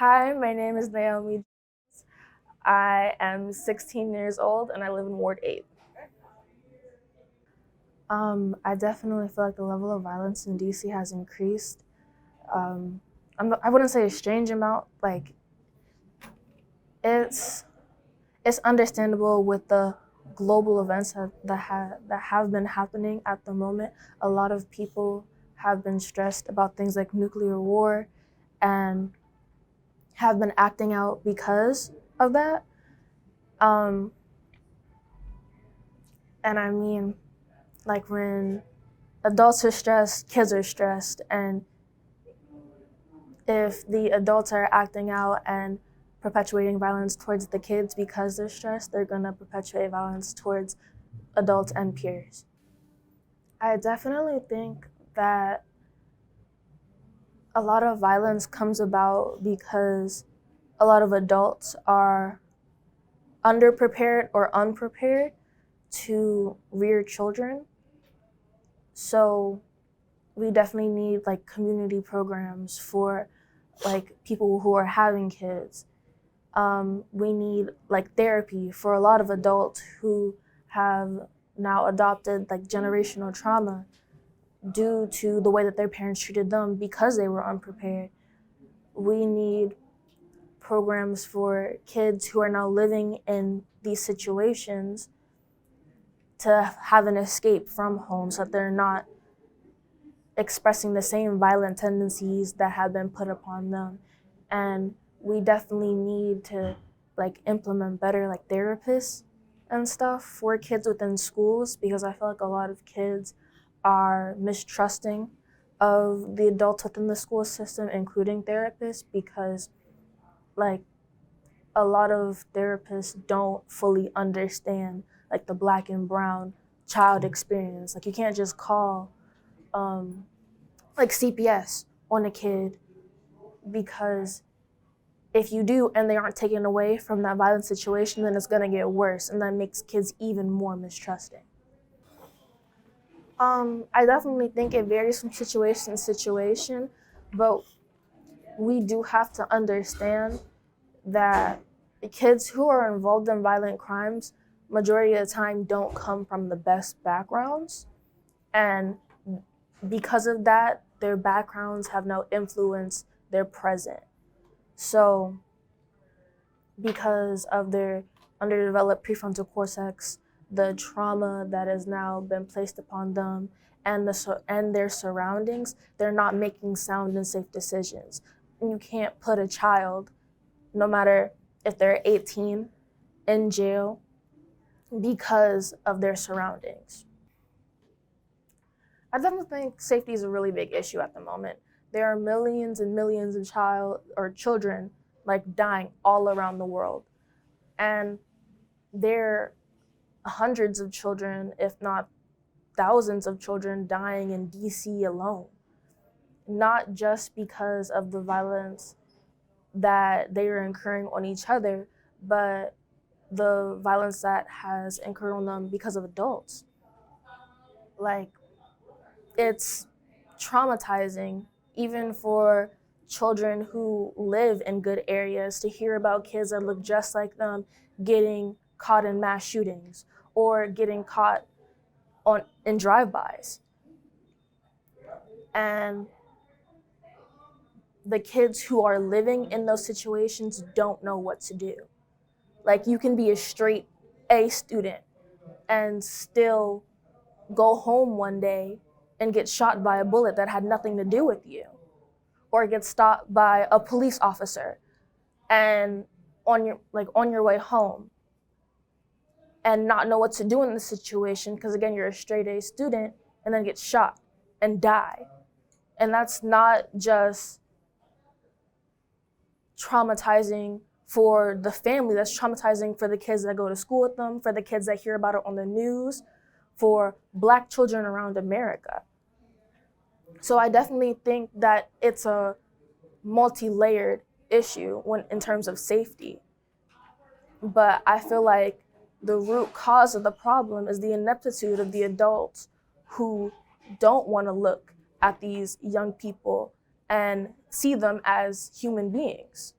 Hi, my name is Naomi. I am 16 years old and I live in Ward 8. I definitely feel like the level of violence in DC has increased. Um, I wouldn't say a strange amount. Like it's it's understandable with the global events that have been happening at the moment. A lot of people have been stressed about things like nuclear war and have been acting out because of that. Um, and I mean, like when adults are stressed, kids are stressed, and if the adults are acting out and perpetuating violence towards the kids because they're stressed, they're gonna perpetuate violence towards adults and peers. I definitely think that a lot of violence comes about because a lot of adults are underprepared or unprepared to rear children. So we definitely need like community programs for like people who are having kids. We need like therapy for a lot of adults who have now adopted like generational trauma due to the way that their parents treated them because they were unprepared. We need programs for kids who are now living in these situations to have an escape from home so that they're not expressing the same violent tendencies that have been put upon them. And we definitely need to like implement better like therapists and stuff for kids within schools because I feel like a lot of kids are mistrusting of the adults within the school system, including therapists, because like a lot of therapists don't fully understand like the black and brown child experience. Like you can't just call um, like CPS on a kid because if you do and they aren't taken away from that violent situation, then it's gonna get worse, and that makes kids even more mistrusting. I definitely think it varies from situation to situation, but we do have to understand that the kids who are involved in violent crimes, majority of the time, don't come from the best backgrounds, and because of that, their backgrounds have no influence their present. So, because of their underdeveloped prefrontal cortex, the trauma that has now been placed upon them, and their surroundings, they're not making sound and safe decisions. And you can't put a child, no matter if they're 18, in jail because of their surroundings. I definitely think safety is a really big issue at the moment. There are millions and millions of children like dying all around the world. And there are hundreds of children, if not thousands of children dying in DC alone. Not just because of the violence that they are incurring on each other, but the violence that has incurred on them because of adults. Like it's traumatizing even for children who live in good areas to hear about kids that look just like them getting caught in mass shootings or getting caught on in drive-bys. And the kids who are living in those situations don't know what to do. Like you can be a straight A student and still go home one day and get shot by a bullet that had nothing to do with you, or get stopped by a police officer and on your way home and not know what to do in the situation because again you're a straight A student and then get shot and die. And that's not just traumatizing for the family, that's traumatizing for the kids that go to school with them, for the kids that hear about it on the news, for black children around America. So I definitely think that it's a multi-layered issue when in terms of safety. But I feel like the root cause of the problem is the ineptitude of the adults who don't want to look at these young people and see them as human beings.